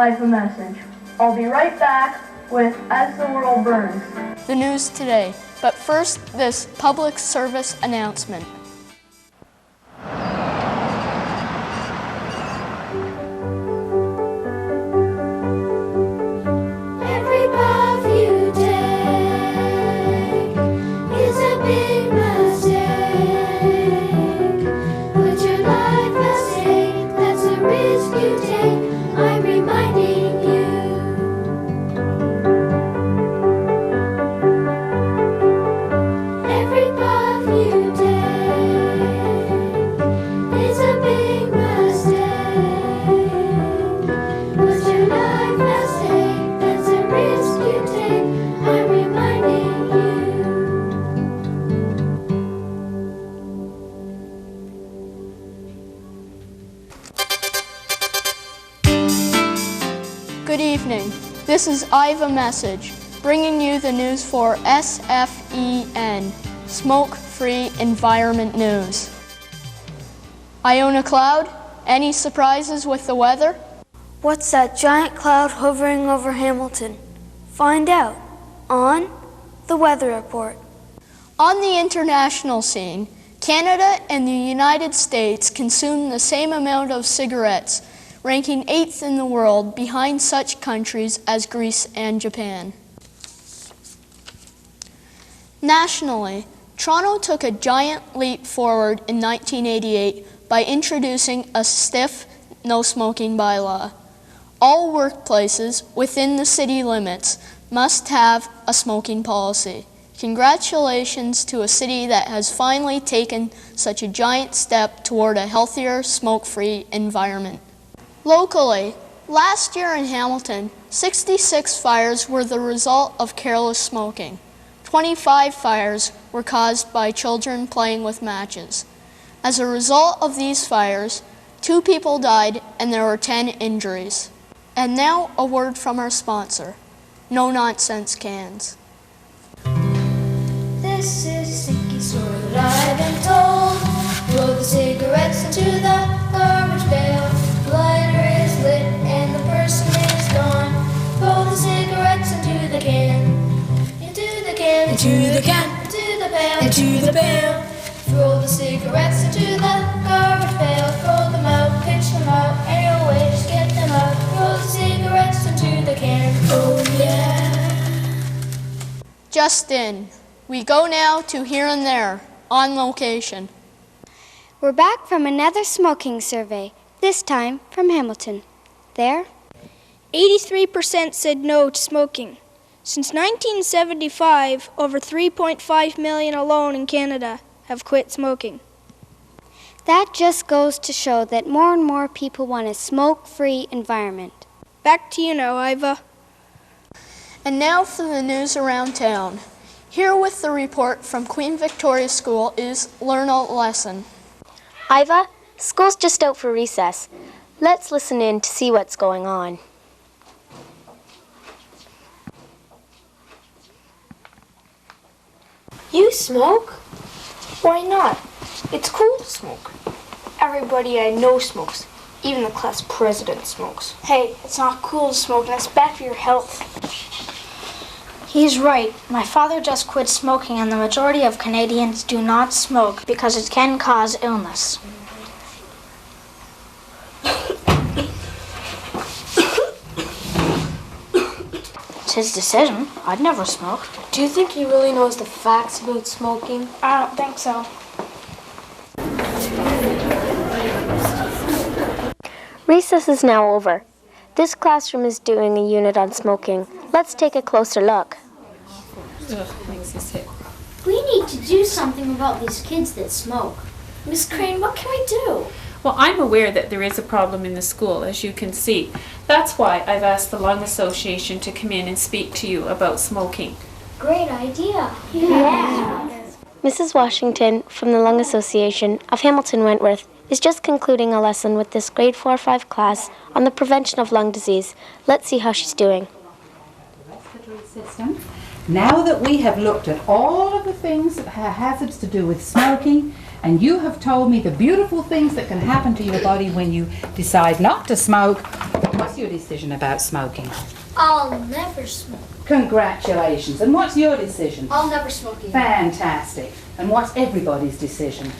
I have a message. I'll be right back with As the World Burns. The news today, but first this public service announcement. Good evening. This is I Have a Message, bringing you the news for SFEN, Smoke-Free Environment News. I own a cloud. Any surprises with the weather? What's that giant cloud hovering over Hamilton? Find out on the Weather Report. On the international scene, Canada and the United States consume the same amount of cigarettes, ranking 8th in the world behind such countries as Greece and Japan. Nationally, Toronto took a giant leap forward in 1988 by introducing a stiff no-smoking bylaw. All workplaces within the city limits must have a smoking policy. Congratulations to a city that has finally taken such a giant step toward a healthier, smoke-free environment. Locally, last year in Hamilton, 66 fires were the result of careless smoking. 25 fires were caused by children playing with matches. As a result of these fires, 2 people died and there were 10 injuries. And now a word from our sponsor, No Nonsense Cans. This is a stinky story that I've been told. Throw the cigarettes into the garbage pail. The lighter is lit and the person is gone. Throw the cigarettes into the can. Into the can. Into the can. Into the pail. Into the pail. Throw the cigarettes into the garbage pail. Throw them out, pitch them out, any old way, just get them out. Throw the cigarettes into the can. Oh yeah. Just in. We go now to Here and There, on location. We're back from another smoking survey, this time from Hamilton. There, 83% said no to smoking. Since 1975, over 3.5 million alone in Canada have quit smoking. that just goes to show that more and more people want a smoke-free environment. Back to you now, Iva. And now for the news around town. Here with the report from Queen Victoria School is Learn a Lesson. Iva, school's just out for recess. Let's listen in to see what's going on. You smoke? Why not? It's cool to smoke. Everybody I know smokes. Even the class president smokes. Hey, it's not cool to smoke and it's bad for your health. He's right. My father just quit smoking and the majority of Canadians do not smoke because it can cause illness. It's his decision. I'd never smoke. Do you think he really knows the facts about smoking? I don't think so. Recess is now over. This classroom is doing a unit on smoking. Let's take a closer look. We need to do something about these kids that smoke. Miss Crane, what can we do? Well, I'm aware that there is a problem in the school, as you can see. That's why I've asked the Lung Association to come in and speak to you about smoking. Great idea. Yeah. Mrs. Washington from the Lung Association of Hamilton Wentworth is just concluding a lesson with this grade 4-5 class on the prevention of lung disease. Let's see how she's doing. Now that we have looked at all of the things that are hazards to do with smoking, And you have told me the beautiful things that can happen to your body when you decide not to smoke. What's your decision about smoking? I'll never smoke. Congratulations. And what's your decision? I'll never smoke again. Fantastic. And what's everybody's decision?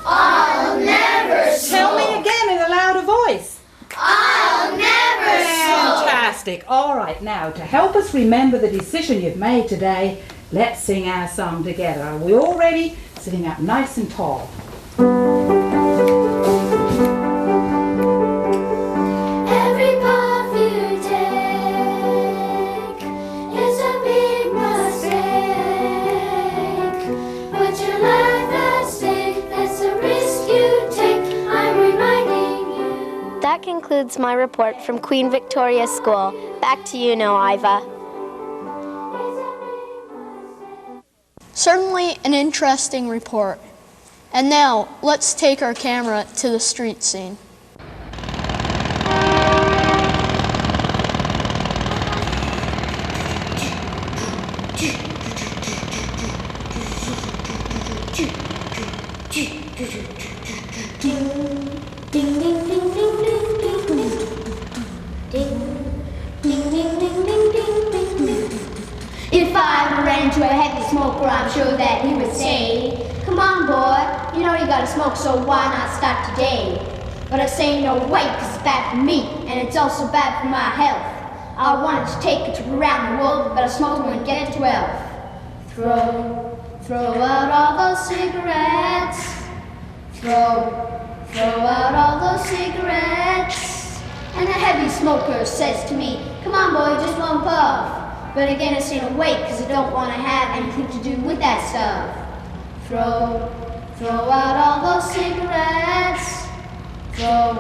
I'll never smoke. Tell me again in a louder voice. I'll never smoke. Fantastic. All right, now to help us remember the decision you've made today, let's sing our song together. Are we all ready? Sitting up nice and tall. Every path you take is a big mistake. Put your life at stake, that's a risk you take. I'm reminding you. That concludes my report from Queen Victoria School. Back to you now, Iva. Certainly an interesting report. And now, let's take our camera to the street scene. If I ran into a heavy smoker, I'm sure that he would say, "Come on, boy, you know you gotta smoke, so why not start today?" But I say no way, 'cause it's bad for me, and it's also bad for my health. I wanted to take it around the world, but a smoker won't get 12. Throw out all those cigarettes. Throw out all those cigarettes. And the heavy smoker says to me, "Come on, boy, just one puff." But again, I say no wait, 'cause I don't want to have anything to do with that stuff. Throw out all those cigarettes. Throw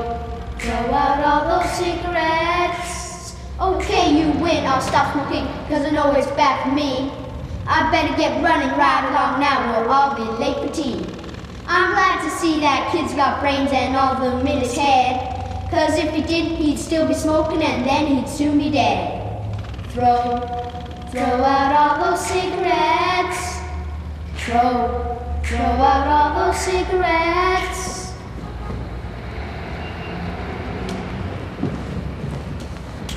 out all those cigarettes. Okay, you win, I'll stop smoking, 'cause I know it's bad for me. I better get running right along now, or I'll be late for tea. I'm glad to see that kid's got brains and all of them in his head, 'cause if he didn't, he'd still be smoking, and then he'd soon be dead. Throw out all those cigarettes. Throw out all those cigarettes.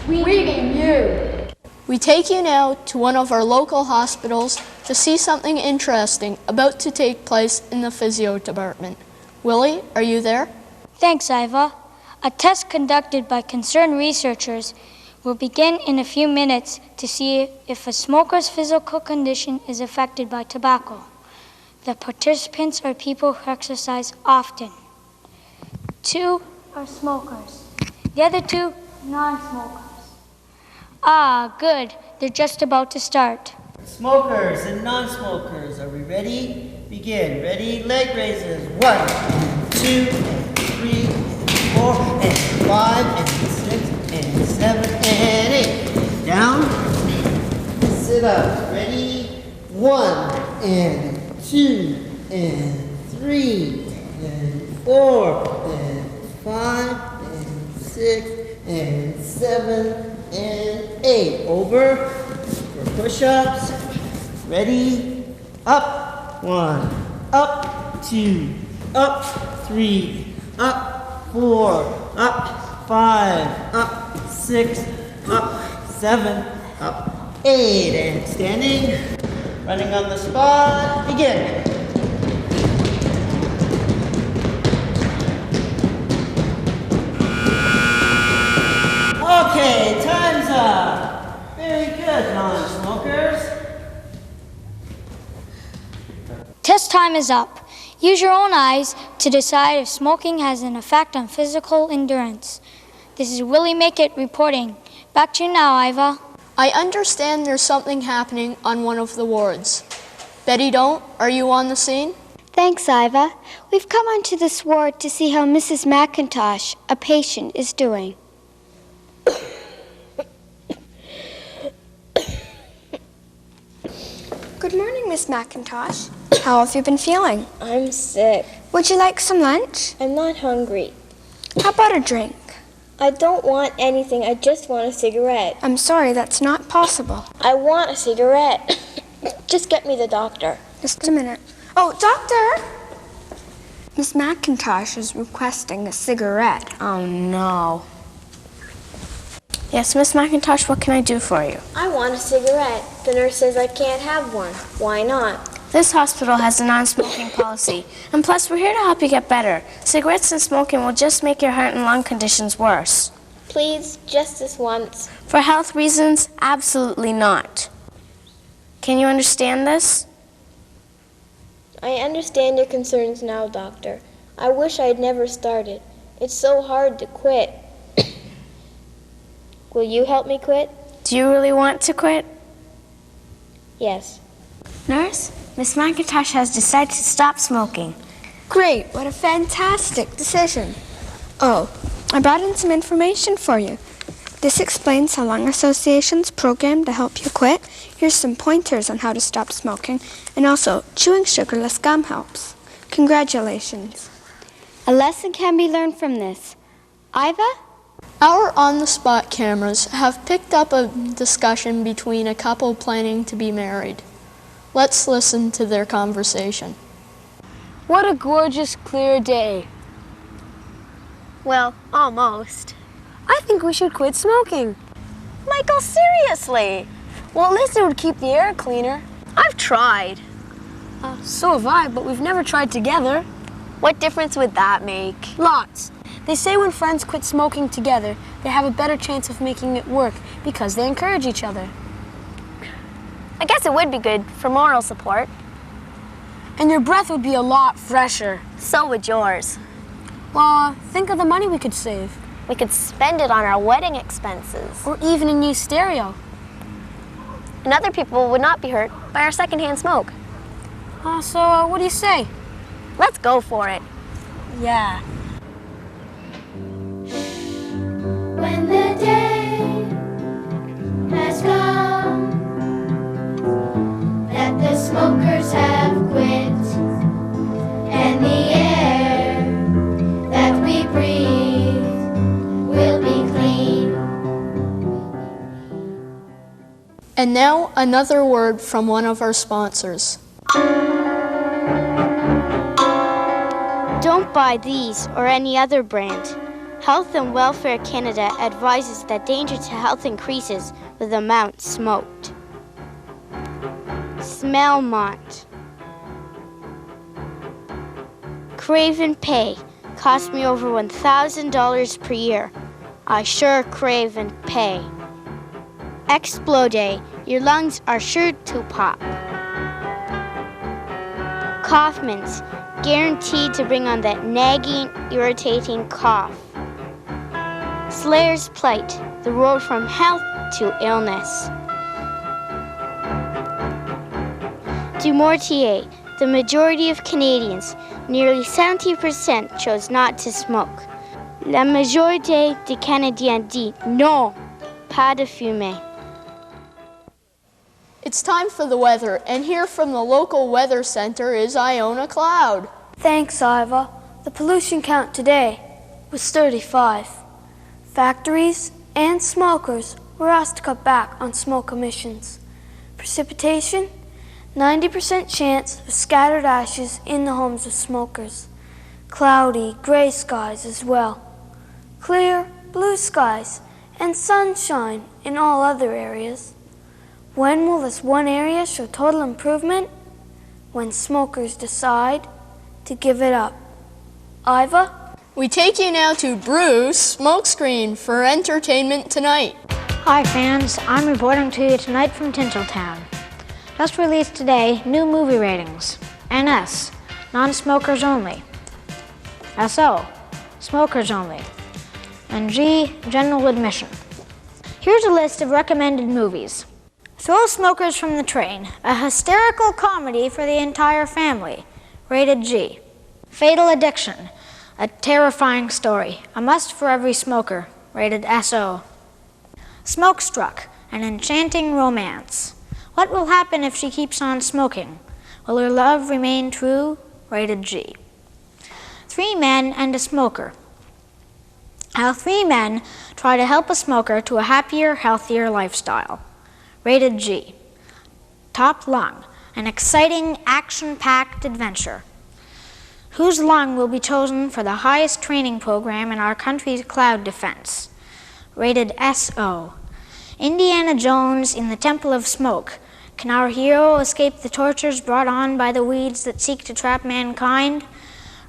We mean you. We take you now to one of our local hospitals to see something interesting about to take place in the physio department. Willie, are you there? Thanks, Iva. A test conducted by concerned researchers will begin in a few minutes to see if a smoker's physical condition is affected by tobacco. The participants are people who exercise often. 2 are smokers. The other 2, non-smokers. Ah, good. They're just about to start. Smokers and non-smokers, are we ready? Begin. Ready? Leg raises. 1, 2, 3, 4, and 5, and 6, and 7, and 8. Down. Sit up. Ready? 1, and 2, and 3, and 4, and 5, and 6, and 7, and 8. Over for push-ups. Ready? Up. 1, up 2, up 3, up 4, up 5, up 6, up 7, up 8. And standing, running on the spot. Begin. Okay, time's up. Very good, non-smokers. Test time is up. Use your own eyes to decide if smoking has an effect on physical endurance. This is Willie Make It reporting. Back to you now, Iva. I understand there's something happening on one of the wards. Betty Don't, are you on the scene? Thanks, Iva. We've come onto this ward to see how Mrs. McIntosh, a patient, is doing. Good morning, Miss McIntosh. How have you been feeling? I'm sick. Would you like some lunch? I'm not hungry. How about a drink? I don't want anything. I just want a cigarette. I'm sorry, that's not possible. I want a cigarette. Just get me the doctor. Just a minute. Oh, doctor! Miss McIntosh is requesting a cigarette. Oh, no. Yes, Miss McIntosh, what can I do for you? I want a cigarette. The nurse says I can't have one. Why not? This hospital has a non-smoking policy, and plus we're here to help you get better. Cigarettes and smoking will just make your heart and lung conditions worse. Please, just this once. For health reasons, absolutely not. Can you understand this? I understand your concerns now, Doctor. I wish I'd never started. It's so hard to quit. Will you help me quit? Do you really want to quit? Yes. Nurse, Miss McIntosh has decided to stop smoking. Great, what a fantastic decision. Oh, I brought in some information for you. This explains how Lung Association's program to help you quit. Here's some pointers on how to stop smoking, and also chewing sugarless gum helps. Congratulations. A lesson can be learned from this. Iva? Our on-the-spot cameras have picked up a discussion between a couple planning to be married. Let's listen to their conversation. What a gorgeous, clear day. Well, almost. I think we should quit smoking. Michael, seriously? Well, at least it would keep the air cleaner. I've tried. So have I, but we've never tried together. What difference would that make? Lots. They say when friends quit smoking together, they have a better chance of making it work because they encourage each other. I guess it would be good for moral support. And your breath would be a lot fresher. So would yours. Well, think of the money we could save. We could spend it on our wedding expenses. Or even a new stereo. And other people would not be hurt by our secondhand smoke. So what do you say? Let's go for it. Yeah. When the day has come that the smokers have quit, and the air that we breathe will be clean. And now another word from one of our sponsors. Don't buy these or any other brand. Health and Welfare Canada advises that danger to health increases with the amount smoked. Smellmont. Crave and Pay cost me over $1,000 per year. I sure crave and pay. Explode, your lungs are sure to pop. Coughments, guaranteed to bring on that nagging, irritating cough. Slayer's Plight, the road from health to illness. Du Mortier, the majority of Canadians, nearly 70% chose not to smoke. La majorité des Canadiens dit non, pas de fumer. It's time for the weather, and here from the local weather center is Iona Cloud. Thanks, Iva. The pollution count today was 35. Factories and smokers were asked to cut back on smoke emissions. Precipitation, 90% chance of scattered ashes in the homes of smokers. Cloudy, gray skies as well. Clear, blue skies, and sunshine in all other areas. When will this one area show total improvement? When smokers decide to give it up. Iva? We take you now to Bruce Smokescreen for entertainment tonight. Hi fans, I'm reporting to you tonight from Tinseltown. Just released today, new movie ratings. NS, non-smokers only. SO, smokers only. And G, general admission. Here's a list of recommended movies. Throw Smokers from the Train, a hysterical comedy for the entire family, rated G. Fatal Addiction, a terrifying story, a must for every smoker, rated SO. Smokestruck, an enchanting romance. What will happen if she keeps on smoking? Will her love remain true, rated G. 3 Men and a Smoker. How 3 men try to help a smoker to a happier, healthier lifestyle. Rated G. Top Lung, an exciting, action-packed adventure. Whose lung will be chosen for the highest training program in our country's cloud defense? Rated SO. Indiana Jones in the Temple of Smoke. Can our hero escape the tortures brought on by the weeds that seek to trap mankind?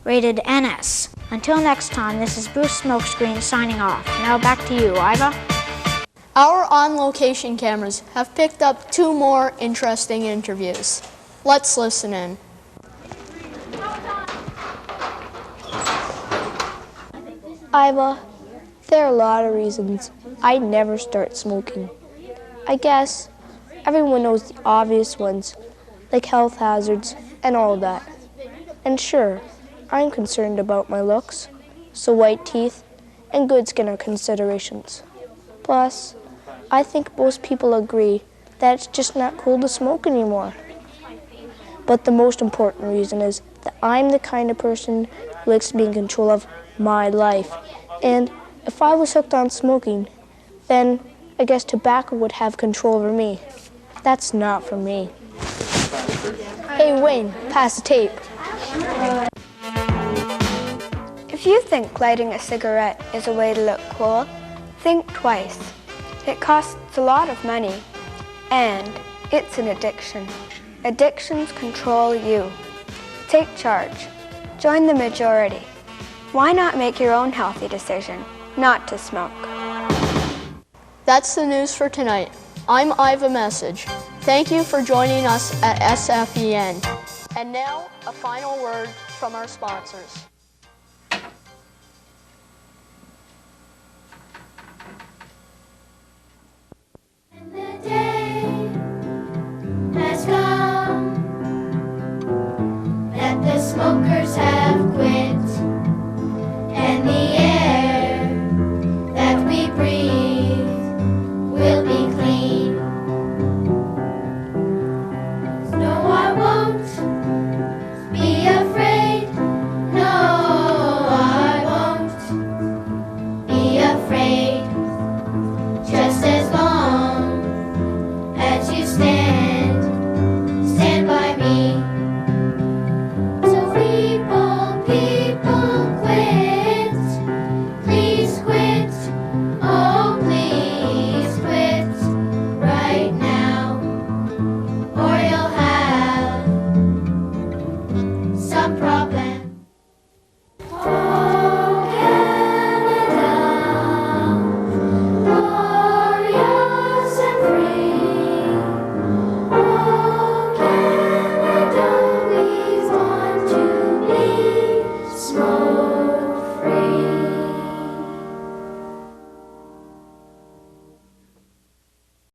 Rated NS. Until next time, this is Bruce Smokescreen signing off. Now back to you, Iva. Our on-location cameras have picked up 2 more interesting interviews. Let's listen in. Iva, there are a lot of reasons I'd never start smoking. I guess everyone knows the obvious ones, like health hazards and all that. And sure, I'm concerned about my looks, so white teeth and good skin are considerations. Plus, I think most people agree that it's just not cool to smoke anymore. But the most important reason is that I'm the kind of person who likes to be in control of my life. And if I was hooked on smoking, then I guess tobacco would have control over me. That's not for me. Hey Wayne, pass the tape. If you think lighting a cigarette is a way to look cool, think twice. It costs a lot of money, and it's an addiction. Addictions control you. Take charge. Join the majority. Why not make your own healthy decision, not to smoke? That's the news for tonight. I'm Iva Message. Thank you for joining us at SFEN. And now, a final word from our sponsors.